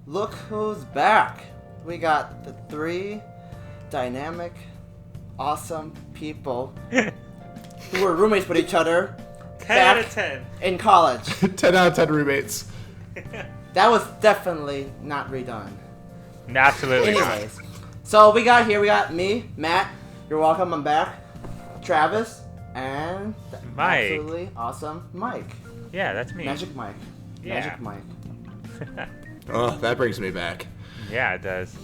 look who's back. We got the three dynamic, awesome people who were roommates with each other 10 out of 10. in college. 10 out of 10 roommates. That was definitely not redone. Absolutely not. Anyways, so we got me, Matt. You're welcome. I'm back. Travis and the Mike. absolutely awesome Mike. Yeah, that's me. Magic Mike. Yeah. Magic Mike. Oh, that brings me back. Yeah, it does.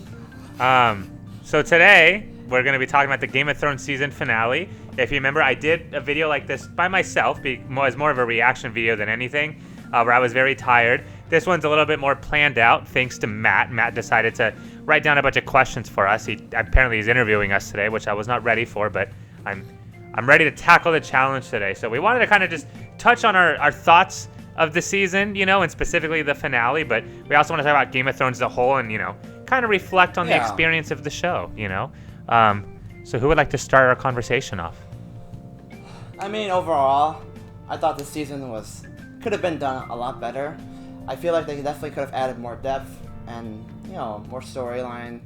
So today we're going to be talking about the Game of Thrones season finale. If you remember, I did a video like this by myself, as more of a reaction video than anything, where I was very tired. This one's a little bit more planned out, thanks to Matt. Matt decided to write down a bunch of questions for us. Apparently he's interviewing us today, which I was not ready for, but I'm ready to tackle the challenge today. So we wanted to kind of just touch on our thoughts of the season, and specifically the finale, but we also want to talk about Game of Thrones as a whole and, kind of reflect on the experience of the show, So who would like to start our conversation off? I mean, overall, I thought this season could have been done a lot better. I feel like they definitely could have added more depth and, more storyline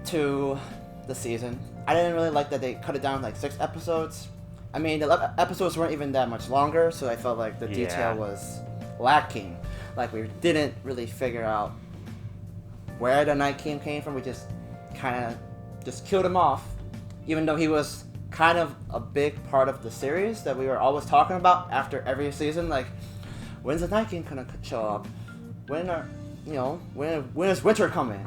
to the season. I didn't really like that they cut it down to 6 episodes. I mean, the episodes weren't even that much longer, so I felt like the detail was lacking. Like, we didn't really figure out where the Night King came from. We just kind of just killed him off, even though he was kind of a big part of the series that we were always talking about after every season. Like, when's the Night King gonna show up? When is winter coming?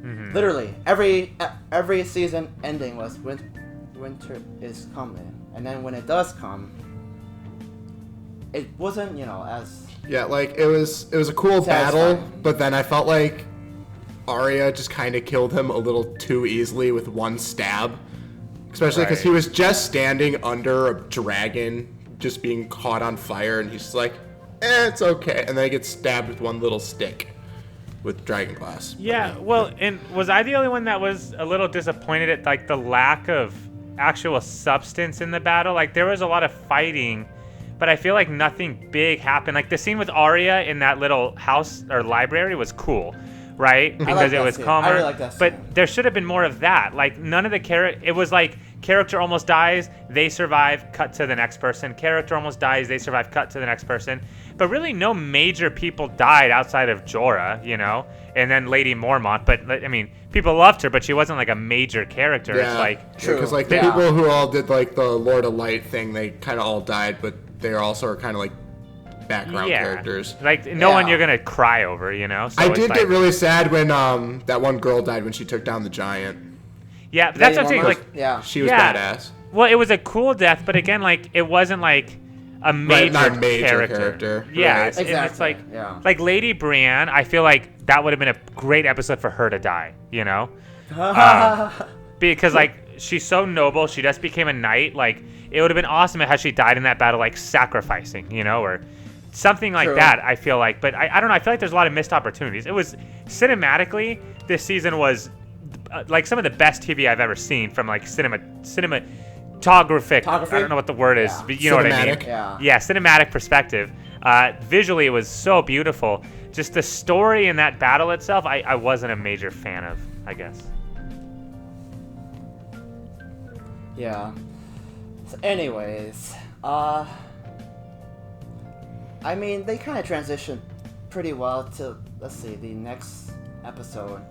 Mm-hmm. Literally, every season ending was winter is coming, and then when it does come, it wasn't as it was a cool battle, but then I felt like Arya just kind of killed him a little too easily with one stab, especially because he was just standing under a dragon, just being caught on fire, and he's just like, it's okay, and then he gets stabbed with one little stick with dragon glass. Yeah, well, and was I the only one that was a little disappointed at the lack of actual substance in the battle? There was a lot of fighting, but I feel like nothing big happened. The scene with Arya in that little house or library was cool, right? Because it was calmer. I really like that scene. But there should have been more of that. None of the it was character almost dies, they survive, cut to the next person. Character almost dies, they survive, cut to the next person. But really no major people died outside of Jorah, and then Lady Mormont. But, I mean, people loved her, but she wasn't, a major character. Yeah, It's true. Because, the people who all did, the Lord of Light thing, they kind of all died, but they also are kind of, background characters. No one you're going to cry over, So I did get really sad when that one girl died when she took down the giant. Yeah, that's what I'm saying. She was badass. Well, it was a cool death, but again, it wasn't a major, character. Yeah, right. exactly. And it's Lady Brienne, I feel like that would have been a great episode for her to die, because she's so noble, she just became a knight. It would have been awesome how she died in that battle, sacrificing, or something like that. I feel like, but I don't know. I feel like there's a lot of missed opportunities. It was cinematically, this season was some of the best TV I've ever seen from cinematographic. I don't know what the word is, but you know what I mean. Yeah, cinematic perspective. Visually, it was so beautiful. Just the story in that battle itself, I wasn't a major fan of, I guess. Yeah. So anyways, I mean, they kind of transitioned pretty well to, let's see, the next episode.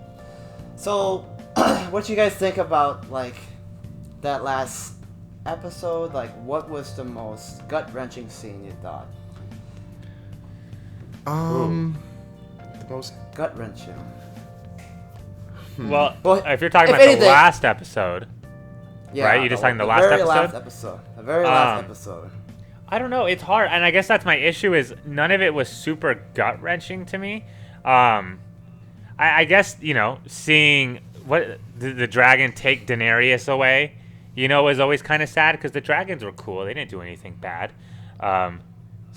So, what you guys think about, that last episode? What was the most gut-wrenching scene you thought? The most gut-wrenching. Well, if you're talking about the last episode, right? You're just talking the last episode? The very last episode. I don't know. It's hard, and I guess that's my issue. Is none of it was super gut-wrenching to me. I guess seeing what the dragon take Daenerys away, was always kind of sad because the dragons were cool. They didn't do anything bad. So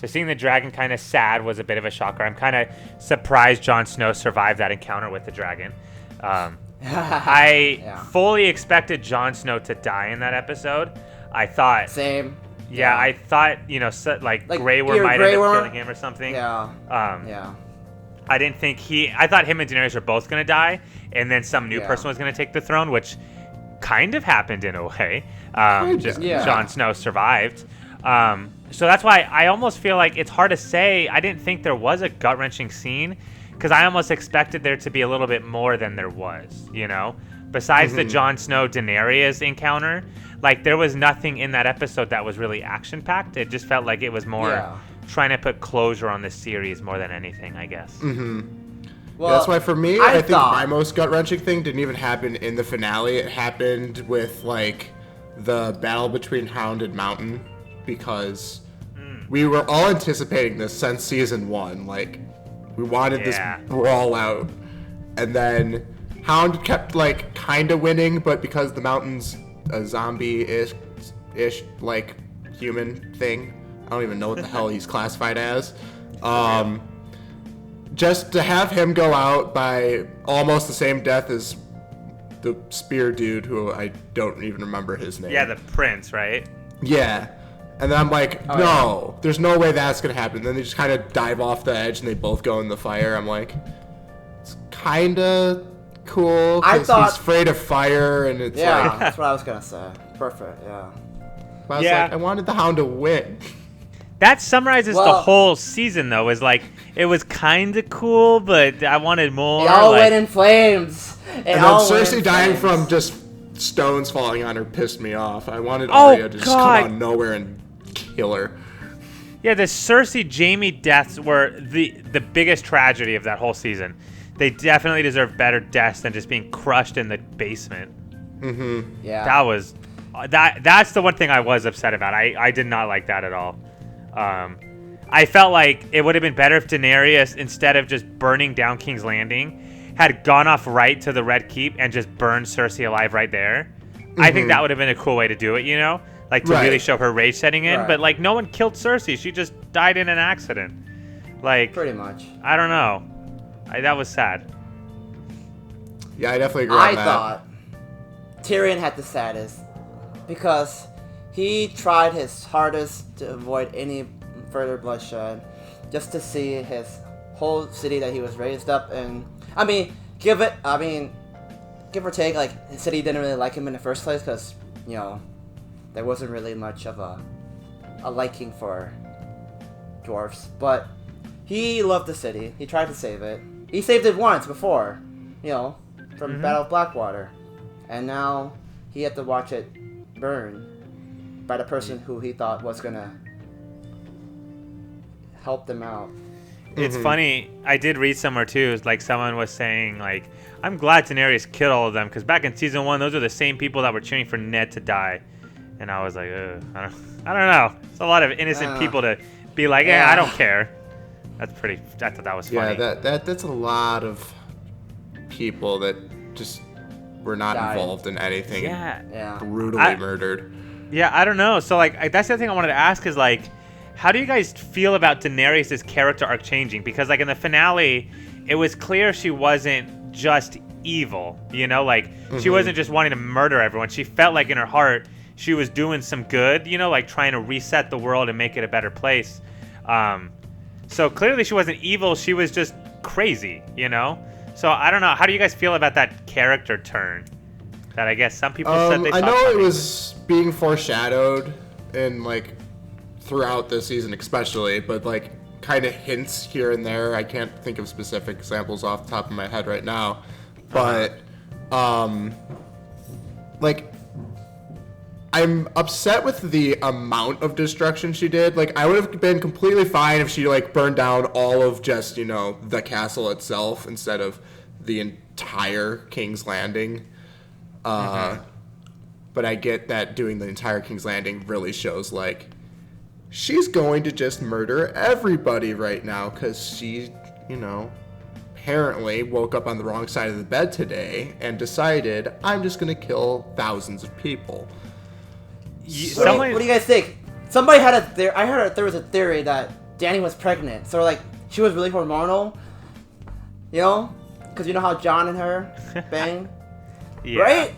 seeing the dragon kind of sad was a bit of a shocker. I'm kind of surprised Jon Snow survived that encounter with the dragon. I fully expected Jon Snow to die in that episode. I thought same. Yeah, I thought Grey Worm might end up killing him or something. Yeah. I didn't think I thought him and Daenerys were both going to die, and then some new person was going to take the throne, which kind of happened in a way. Jon Snow survived. So that's why I almost feel like it's hard to say. I didn't think there was a gut-wrenching scene, because I almost expected there to be a little bit more than there was, you know? Besides the Jon Snow-Daenerys encounter, like, there was nothing in that episode that was really action-packed. It just felt like it was more trying to put closure on the series more than anything, I guess. Well, that's why for me, I think my most gut-wrenching thing didn't even happen in the finale. It happened with, like, the battle between Hound and Mountain, because we were all anticipating this since season 1. Like, we wanted this brawl out. And then Hound kept, like, kind of winning, but because the Mountain's a zombie-ish, like, human thing, I don't even know what the hell he's classified as. Just to have him go out by almost the same death as the spear dude, who I don't even remember his name. Yeah, the prince, right? Yeah. And then I'm like, there's no way that's going to happen. Then they just kind of dive off the edge and they both go in the fire. I'm like, it's kind of cool because he's afraid of fire, and it's like... that's what I was going to say. Perfect, yeah. But I was like, I wanted the Hound to win. That summarizes the whole season, though, is like, it was kind of cool, but I wanted more. It all went in flames. And then Cersei dying from just stones falling on her pissed me off. I wanted Arya to just come out of nowhere and kill her. Yeah, the Cersei Jaime deaths were the biggest tragedy of that whole season. They definitely deserve better deaths than just being crushed in the basement. Yeah. That's the one thing I was upset about. I did not like that at all. I felt like it would have been better if Daenerys, instead of just burning down King's Landing, had gone off right to the Red Keep and just burned Cersei alive right there. I think that would have been a cool way to do it, you know? Like, to really show her rage setting in. But, like, no one killed Cersei. She just died in an accident. Like... Pretty much. I don't know. That was sad. Yeah, I definitely agree on that. I thought Tyrion had the saddest, because he tried his hardest to avoid any further bloodshed, just to see his whole city that he was raised up in. I mean, give or take, like, the city didn't really like him in the first place, because, you know, there wasn't really much of a liking for dwarfs. But he loved the city. He tried to save it. He saved it once before, you know, from Battle of Blackwater. And now he had to watch it burn by the person who he thought was gonna help them out. It's funny, I did read somewhere too, like someone was saying, like, I'm glad Daenerys killed all of them, because back in season 1, those are the same people that were cheering for Ned to die. And I was like, I don't know. It's a lot of innocent people to be like, I don't care. I thought that was funny. Yeah, that's a lot of people that just were not involved in anything and brutally murdered. Yeah, I don't know. So, like, that's the other thing I wanted to ask is, like, how do you guys feel about Daenerys' character arc changing? Because, like, in the finale, it was clear she wasn't just evil, you know? Like, she wasn't just wanting to murder everyone. She felt like in her heart she was doing some good, you know, like trying to reset the world and make it a better place. So clearly she wasn't evil. She was just crazy, you know? So I don't know. How do you guys feel about that character turn? That I guess some people said they thought I know it was being foreshadowed in, like, throughout the season especially, but, like, kind of hints here and there. I can't think of specific examples off the top of my head right now. But, like, I'm upset with the amount of destruction she did. Like, I would have been completely fine if she, like, burned down all of just, you know, the castle itself instead of the entire King's Landing. But I get that doing the entire King's Landing really shows, like, she's going to just murder everybody right now because she, you know, apparently woke up on the wrong side of the bed today and decided, I'm just going to kill thousands of people. What do you guys think? Somebody had a theory. I heard there was a theory that Dany was pregnant. So, like, she was really hormonal. You know? Because you know how Jon and her bang? Right?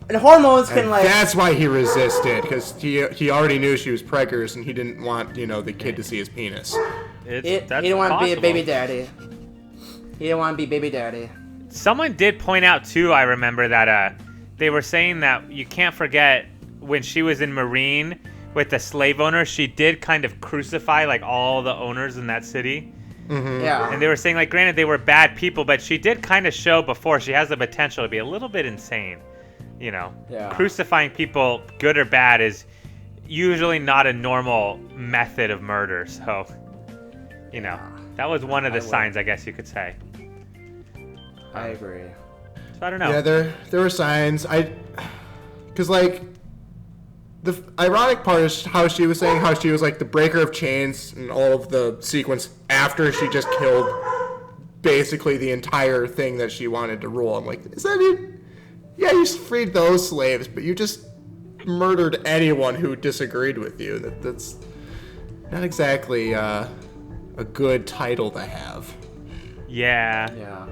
And hormones can, like... That's why he resisted. Because he already knew she was preggers and he didn't want, you know, the kid to see his penis. He didn't want to be a baby daddy. He didn't want to be baby daddy. Someone did point out too, I remember that they were saying that you can't forget when she was in Marine with the slave owner, she did kind of crucify like all the owners in that city. Mm-hmm. Yeah. And they were saying, like, granted, they were bad people, but she did kind of show before she has the potential to be a little bit insane. You know, crucifying people, good or bad, is usually not a normal method of murder. So, you know, that was one of the signs, I guess you could say. I agree. So I don't know. Yeah, there were signs. Because like, the ironic part is how she was saying how she was like the breaker of chains and all of the sequence after she just killed basically the entire thing that she wanted to rule. I'm like, is that it? Yeah, you freed those slaves, but you just murdered anyone who disagreed with you. That's not exactly a good title to have. Yeah. Yeah.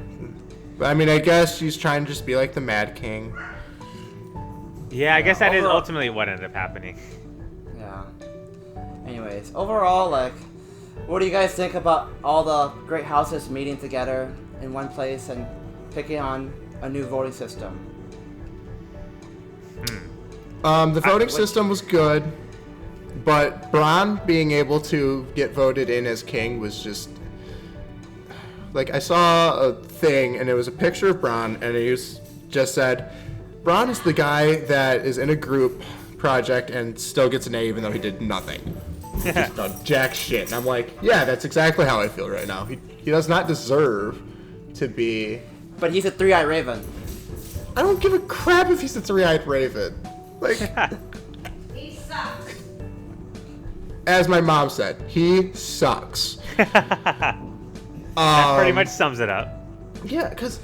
But I mean, I guess she's trying to just be like the Mad King. Yeah, I guess that is ultimately what ended up happening. Yeah. Anyways, overall, like, what do you guys think about all the great houses meeting together in one place and picking on a new voting system? The voting system was good, but Bronn being able to get voted in as king was just... Like, I saw a thing, and it was a picture of Bronn, and it just said, Bronn is the guy that is in a group project and still gets an A even though he did nothing. Just done jack shit. And I'm like, yeah, that's exactly how I feel right now. He does not deserve to be... But he's a three-eyed raven. I don't give a crap if he's a three-eyed raven. Like... He sucks. As my mom said, he sucks. That pretty much sums it up. Yeah, because...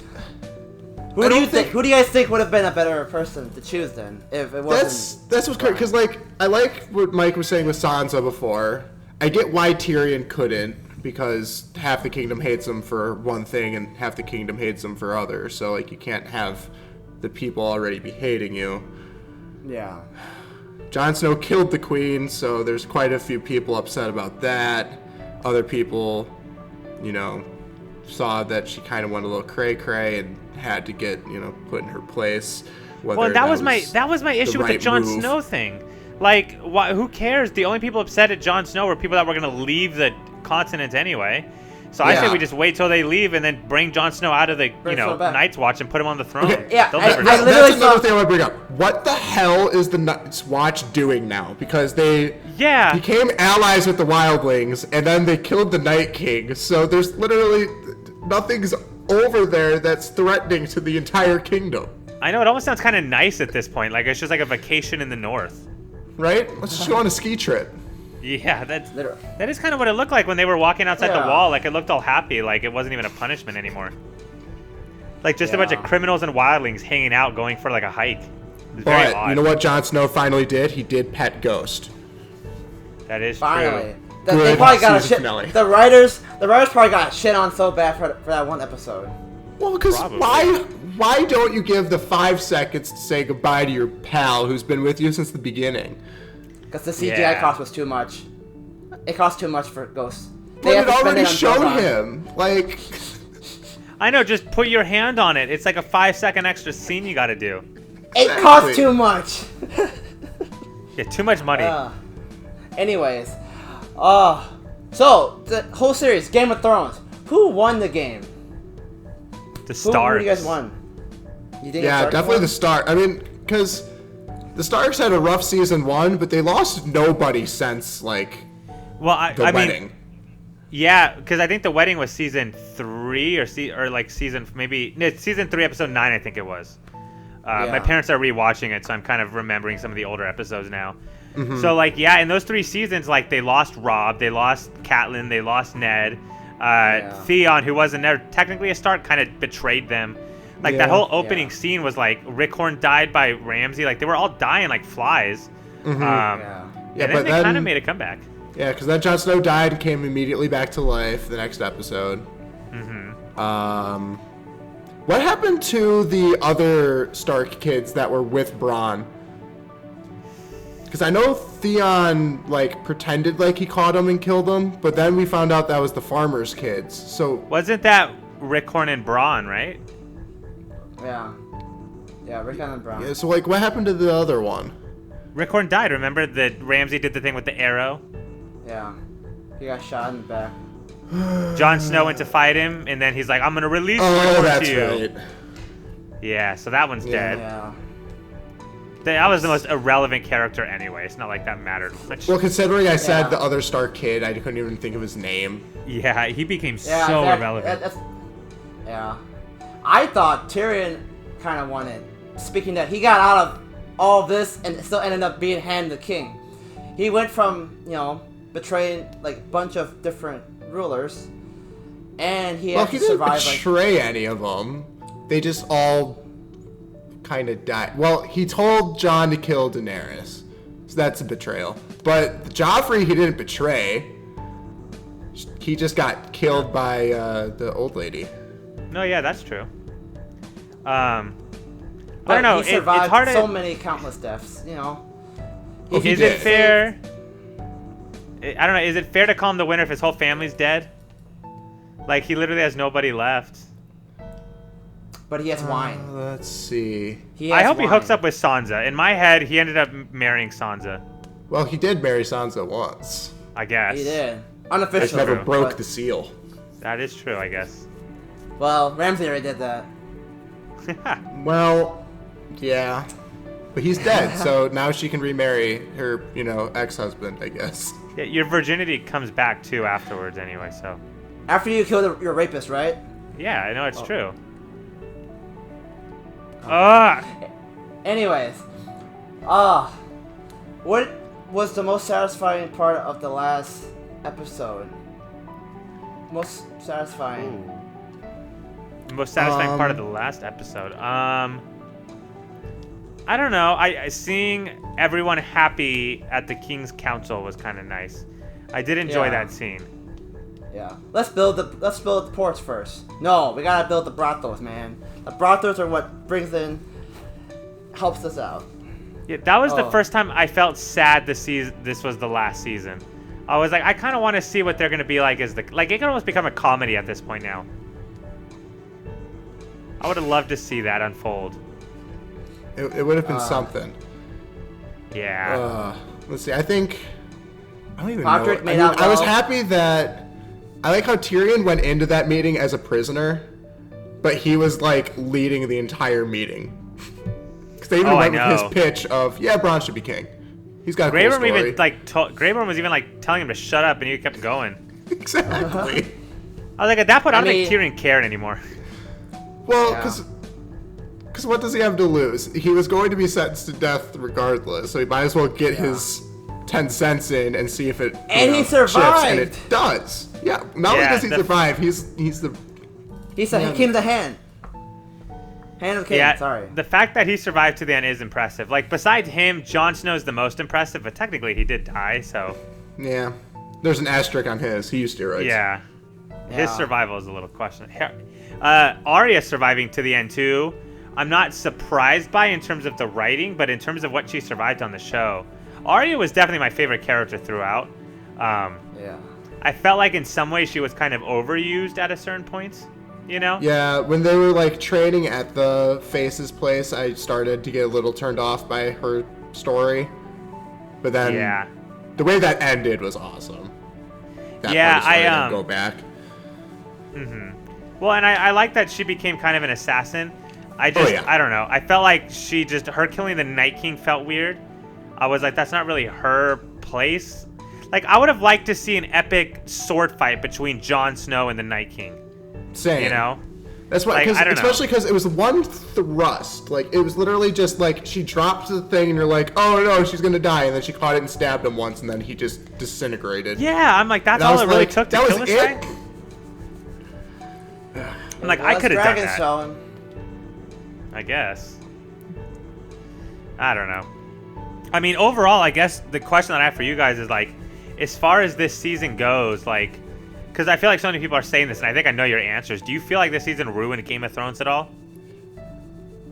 Who do you guys think would have been a better person to choose then, if it wasn't? That's what's crazy. Because like I like what Mike was saying with Sansa before. I get why Tyrion couldn't, because half the kingdom hates him for one thing and half the kingdom hates him for other. So like you can't have the people already be hating you. Yeah. Jon Snow killed the queen, so there's quite a few people upset about that. Other people, you know, saw that she kind of went a little cray-cray and had to get, you know, put in her place. Well, that was my issue with the Jon Snow thing. Like, who cares? The only people upset at Jon Snow were people that were going to leave the continent anyway. So I say we just wait till they leave and then bring Jon Snow out of the, Night's Watch and put him on the throne. Okay. Yeah, that's another thing I want to bring up. What the hell is the Night's Watch doing now? Because they became allies with the Wildlings and then they killed the Night King. So there's literally nothing's over there that's threatening to the entire kingdom. I know, it almost sounds kind of nice at this point. Like, it's just like a vacation in the north. Right? Let's just go on a ski trip. Yeah, that is kind of what it looked like when they were walking outside the wall. Like, it looked all happy. Like, it wasn't even a punishment anymore. Like, just a bunch of criminals and wildlings hanging out, going for, like, a hike. But you know what Jon Snow finally did? He did pet Ghost. That is finally. true. They probably got shit. The writers probably got shit on so bad for that one episode. Well, because why don't you give the 5 seconds to say goodbye to your pal who's been with you since the beginning? Because the CGI cost was too much. It cost too much for Ghost. But it already showed him. Like, I know. Just put your hand on it. It's like a 5-second extra scene you got to do. It cost too much. Yeah, too much money. Anyways. So, the whole series, Game of Thrones. Who won the game? The Starks. Who you guys won? You think definitely the Stark. I mean, because the Starks had a rough season 1, but they lost nobody since, like, the wedding. Yeah, because I think the wedding was season 3 season 3, episode 9, I think it was. My parents are rewatching it, so I'm kind of remembering some of the older episodes now. Mm-hmm. So, like, in those 3 seasons, like, they lost Robb, they lost Catelyn, they lost Ned. Theon, who wasn't there, technically a Stark, kind of betrayed them. Like, that whole opening scene was like Rickhorn died by Ramsay. Like, they were all dying like flies. Mm-hmm. And then they kind of made a comeback. Yeah, because then Jon Snow died and came immediately back to life the next episode. Mm-hmm. What happened to the other Stark kids that were with Bronn? Because I know Theon, like, pretended like he caught him and killed him, but then we found out that was the farmer's kids. So wasn't that Rickon and Braun, right? Yeah. Yeah, Rickon and Brown. Yeah, so like, what happened to the other one? Rickon died. Remember that Ramsay did the thing with the arrow? Yeah. He got shot in the back. Jon Snow went to fight him, and then he's like, "I'm gonna release Oh, Rickon that's to you." right. Yeah, so that one's dead. Yeah. That was the most irrelevant character anyway. It's not like that mattered much. Well, considering I said Yeah. the other Stark kid, I couldn't even think of his name. Yeah, he became Yeah, so that- irrelevant. yeah. I thought Tyrion kind of won it. Speaking that he got out of all this and still ended up being hand the king. He went from, betraying like a bunch of different rulers, and he Well, had he to didn't survive. betray any of them. They just all kind of died. Well, he told Jon to kill Daenerys, so that's a betrayal. But Joffrey, he didn't betray. He just got killed by the old lady. No, yeah, that's true. I don't know. He survived it's hard so to. many countless deaths. Oh, he Is did. it fair? I don't know. Is it fair to call him the winner if his whole family's dead? Like he literally has nobody left. But he has wine. Let's see. He I has hope he wine. hooks up with Sansa. In my head, he ended up marrying Sansa. Well, he did marry Sansa once. I guess. He did. Just Unofficially. never broke but- the seal. That is true, I guess. Well, Ramsay already did that. Well, yeah. But he's dead, so now she can remarry her, ex-husband, I guess. Yeah, your virginity comes back too afterwards, anyway. So. After you kill your rapist, right? Yeah, I know it's true. Anyways, what was the most satisfying part of the last episode? Most satisfying. The most satisfying part of the last episode. I don't know. I seeing everyone happy at the King's Council was kind of nice. I did enjoy Yeah. that scene. Yeah. Let's build the ports first. No, we gotta build the brothels, man. The brothels are what helps us out. Yeah, that was the Oh. first time I felt sad this was the last season. I was like, I kind of want to see what they're gonna be like it can almost become a comedy at this point now. I would have loved to see that unfold. It would have been something. Yeah. Let's see. I don't even Patrick know. made out I was well. happy that I like how Tyrion went into that meeting as a prisoner, but he was like leading the entire meeting. Because they even went with his pitch of, Bronn should be king. He's got a Grey cool Worm story. even Grey Worm was even like telling him to shut up, and he kept going. Exactly. I was like, at that point, I don't think mean- Tyrion cared anymore. Well, Yeah. because what does he have to lose? He was going to be sentenced to death regardless, so he might as well get his 10 cents in and see if it And he chips, and survived. it does. Yeah, not only Yeah, does he survive, he's the He said he came to hand. Hand of the king. Yeah, Sorry. the fact that he survived to the end is impressive. Like, besides him, Jon Snow's the most impressive, but technically he did die, so... yeah. There's an asterisk on his. He used steroids. Yeah. His Yeah. survival is a little questionable. Arya surviving to the end, too. I'm not surprised by in terms of the writing, but in terms of what she survived on the show. Arya was definitely my favorite character throughout. Yeah. I felt like in some ways she was kind of overused at a certain point, Yeah, when they were like training at the Face's place, I started to get a little turned off by her story. But then Yeah. the way that ended was awesome. That Yeah, part of the story I, didn't go back. Well, and I like that she became kind of an assassin. I don't know. I felt like her killing the Night King felt weird. I was like, that's not really her place. Like, I would have liked to see an epic sword fight between Jon Snow and the Night King. Same. That's why, Like, I don't know. especially because it was one thrust. Like, it was literally just like she dropped the thing and you're like, oh no, she's gonna die. And then she caught it and stabbed him once and then he just disintegrated. Yeah, I'm like, that's And I all was it really like, took to that kill was this it? guy? I'm like, Well, I that's could have done Dragon that. showing. I guess. I don't know. I mean, overall, I guess the question that I have for you guys is like, as far as this season goes, like, because I feel like so many people are saying this, and I think I know your answers. Do you feel like this season ruined Game of Thrones at all?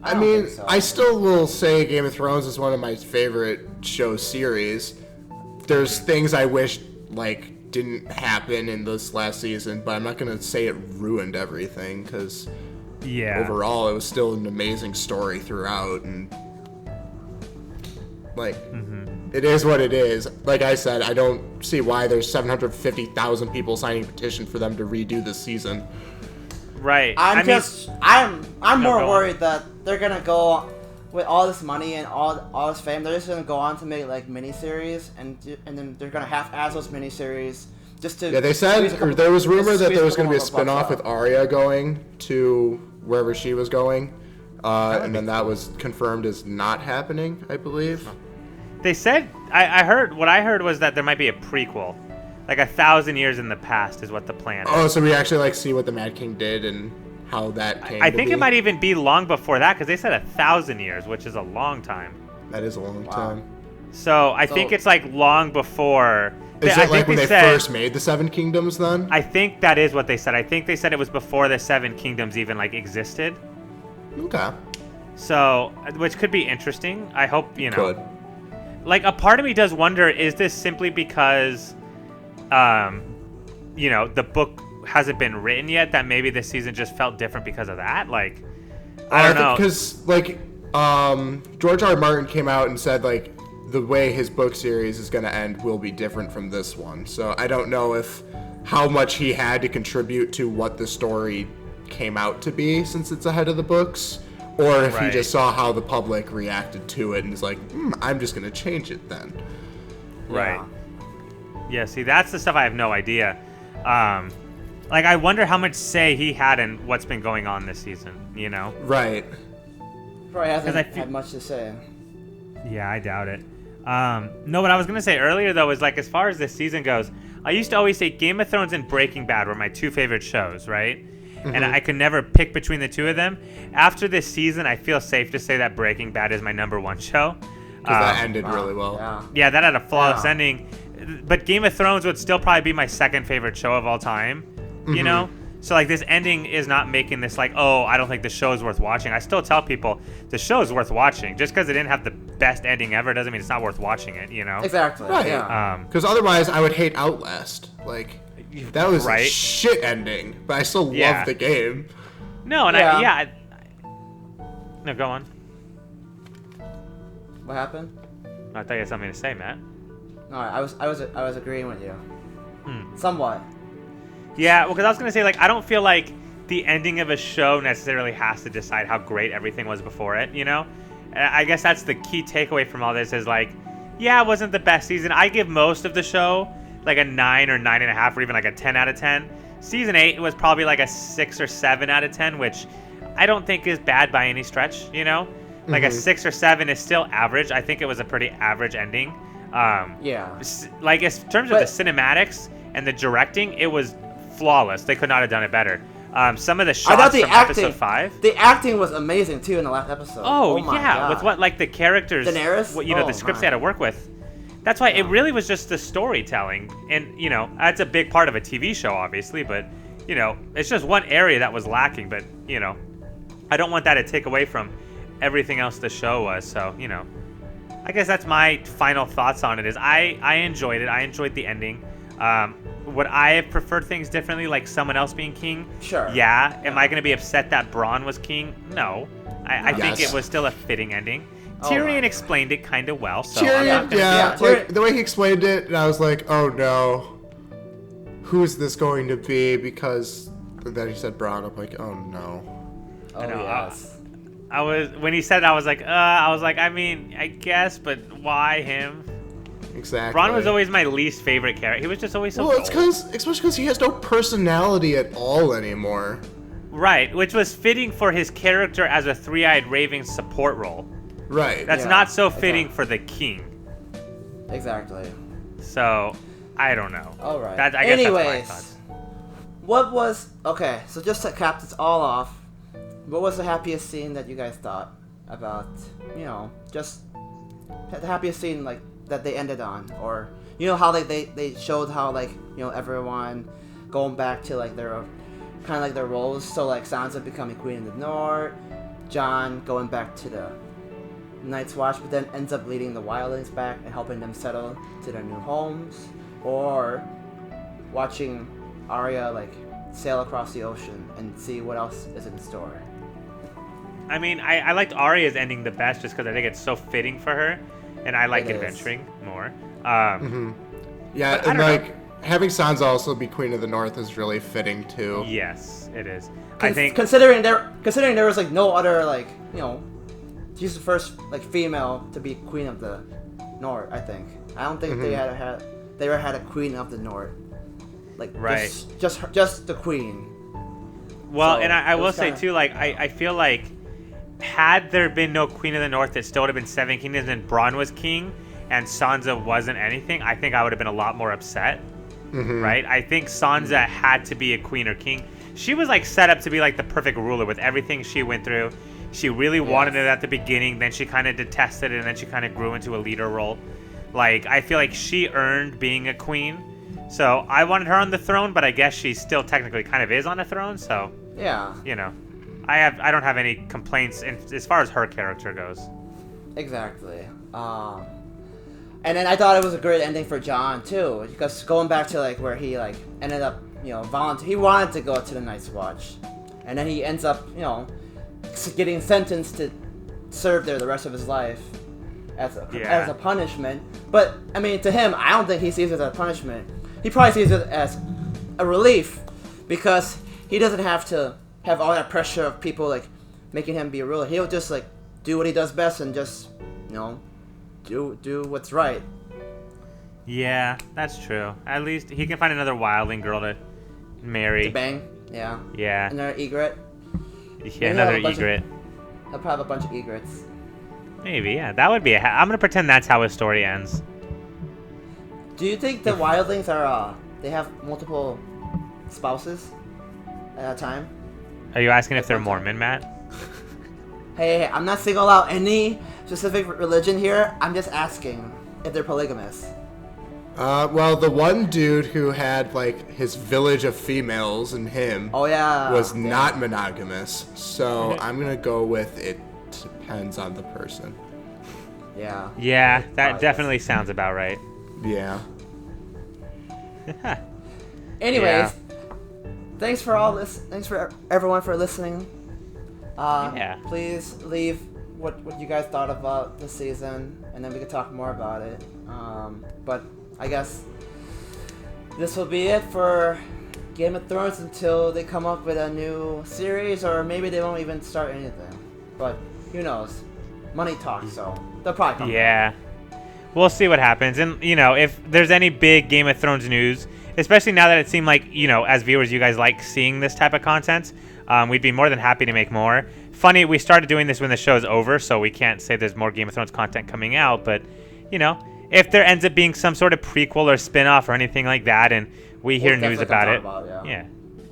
I don't mean, think so. I still will say Game of Thrones is one of my favorite show series. There's things I wish like didn't happen in this last season, but I'm not going to say it ruined everything, because overall it was still an amazing story throughout, and like it is what it is. Like I said, I don't see why there's 750,000 people signing a petition for them to redo this season. Right. I'm more worried that they're gonna go with all this money and all this fame. They're just gonna go on to make like miniseries, and then they're gonna half-ass those miniseries just to. Yeah, they said, or there was rumor that there was gonna be a spin-off with Arya going to wherever she was going, and then that was confirmed as not happening, I believe. They said I heard was that there might be a prequel. Like 1,000 years in the past is what the plan is. Oh, so we actually like see what the Mad King did and how that came I to think be? it might even be long before that, because they said 1,000 years, which is a long time. That is a long time. So I think it's like long before. Is it like when they first made the Seven Kingdoms then? I think that is what they said. I think they said it was before the Seven Kingdoms even like existed. Okay. So, which could be interesting. I hope, Could. Like a part of me does wonder, is this simply because the book hasn't been written yet, that maybe this season just felt different because of that? Like, I don't know. Because, like, George R. R. Martin came out and said, like, the way his book series is going to end will be different from this one. So I don't know how much he had to contribute to what the story came out to be, since it's ahead of the books, or if he just saw how the public reacted to it and is like, I'm just going to change it then. Right. Yeah, see, that's the stuff I have no idea. Like, I wonder how much say he had in what's been going on this season, Right. Probably hasn't had much to say. Yeah, I doubt it. No, what I was going to say earlier, though, is, like, as far as this season goes, I used to always say Game of Thrones and Breaking Bad were my two favorite shows, right? And I could never pick between the two of them. After this season, I feel safe to say that Breaking Bad is my number one show. Because that ended really well. Yeah, that had a flawless ending. But Game of Thrones would still probably be my second favorite show of all time, you know? So, like, this ending is not making this like, oh, I don't think the show is worth watching. I still tell people the show is worth watching. Just because it didn't have the best ending ever doesn't mean it's not worth watching it, Exactly. Right. Yeah. Because otherwise, I would hate Outlast. Like, that was a shit ending, but I still love the game. No, and no, go on. What happened? I thought you had something to say, Matt. No, I was agreeing with you. Somewhat. Yeah, well, because I was gonna say, like, I don't feel like the ending of a show necessarily has to decide how great everything was before it. And I guess that's the key takeaway from all this is, like, yeah, it wasn't the best season. I give most of the show like a 9 or 9.5 or even like a 10 out of 10. Season 8 was probably like a 6 or 7 out of 10, which I don't think is bad by any stretch. Like a 6 or 7 is still average. I think it was a pretty average ending. Like, in terms of the cinematics and the directing, it was flawless. They could not have done it better. Some of the shots from episode 5. The acting was amazing too in the last episode. Oh my yeah, God. with what, like, the characters, Daenerys? The scripts they had to work with. That's why it really was just the storytelling, and that's a big part of a TV show, obviously. But it's just one area that was lacking. But I don't want that to take away from everything else the show was. So I guess that's my final thoughts on it. Is I enjoyed it. I enjoyed the ending. Would I have preferred things differently, like someone else being king? Sure. Yeah. Am I going to be upset that Bronn was king? No. I think it was still a fitting ending. Tyrion explained it kind of well. So Tyrion, like the way he explained it, and I was like, oh no, who's this going to be? Because then he said Bronn. I'm like, oh no. Oh yes. When he said it, I was like, I mean, I guess, but why him? Exactly. Bronn was always my least favorite character. He was just always so. Well, it's especially because he has no personality at all anymore. Right, which was fitting for his character as a three-eyed raven support role. Right. That's not so fitting for the king. Exactly. So, I don't know. All right. I guess that's my thoughts. What was so just to cap this all off, what was the happiest scene that you guys thought about? Just the happiest scene like that they ended on, or how like they showed how like everyone going back to like their kind of like their roles. So like Sansa becoming Queen of the North, Jon going back to the Night's Watch, but then ends up leading the wildlings back and helping them settle to their new homes, or watching Arya like sail across the ocean and see what else is in store. I mean, I liked Arya's ending the best just because I think it's so fitting for her, and I like adventuring more. Yeah, and like having Sansa also be Queen of the North is really fitting too. Yes, it is. I think considering there was like no other like she's the first like female to be Queen of the North. I think I don't think they ever had a Queen of the North. Like just the Queen. Well, So, and I will say kinda... too, like I feel like had there been no Queen of the North, it still would have been Seven Kingdoms and Bronn was king, and Sansa wasn't anything. I think I would have been a lot more upset. Right? I think Sansa had to be a queen or king. She was like set up to be like the perfect ruler with everything she went through. She really wanted it at the beginning, then she kind of detested it, and then she kind of grew into a leader role. Like I feel like she earned being a queen. So I wanted her on the throne, but I guess she still technically kind of is on the throne. So yeah, I don't have any complaints as far as her character goes. Exactly. And then I thought it was a great ending for Jon too, because going back to like where he like ended up, he wanted to go to the Night's Watch, and then he ends up, getting sentenced to serve there the rest of his life as a punishment. But I mean, to him, I don't think he sees it as a punishment. He probably sees it as a relief, because he doesn't have to have all that pressure of people like making him be a ruler. He'll just like do what he does best and just do what's right. Yeah, that's true. At least he can find another wildling girl to marry. To bang, yeah. Yeah. Another egret. Yeah, another egret. He'll probably have a bunch of egrets. Maybe, yeah. That would be I'm gonna pretend that's how his story ends. Do you think the wildlings are they have multiple spouses at a time? Are you asking if they're Mormon, Matt? Hey, I'm not singling out any specific religion here. I'm just asking if they're polygamous. Well, the one dude who had like his village of females and him was not monogamous. So I'm gonna go with it depends on the person. Yeah. Yeah, that definitely sounds about right. Yeah. Anyways, thanks for all this. Thanks for everyone for listening. Please leave what you guys thought about the season, and then we can talk more about it. But I guess this will be it for Game of Thrones until they come up with a new series, or maybe they won't even start anything. But who knows? Money talks, so they'll probably come back. We'll see what happens. And, if there's any big Game of Thrones news, especially now that it seemed like, as viewers, you guys like seeing this type of content, we'd be more than happy to make more. Funny, we started doing this when the show's over, so we can't say there's more Game of Thrones content coming out, but, if there ends up being some sort of prequel or spin-off or anything like that, and we hear news about it,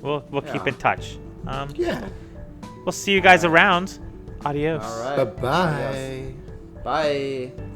we'll keep in touch. We'll see you guys around. Adios. All right. Bye-bye. Adios. Bye.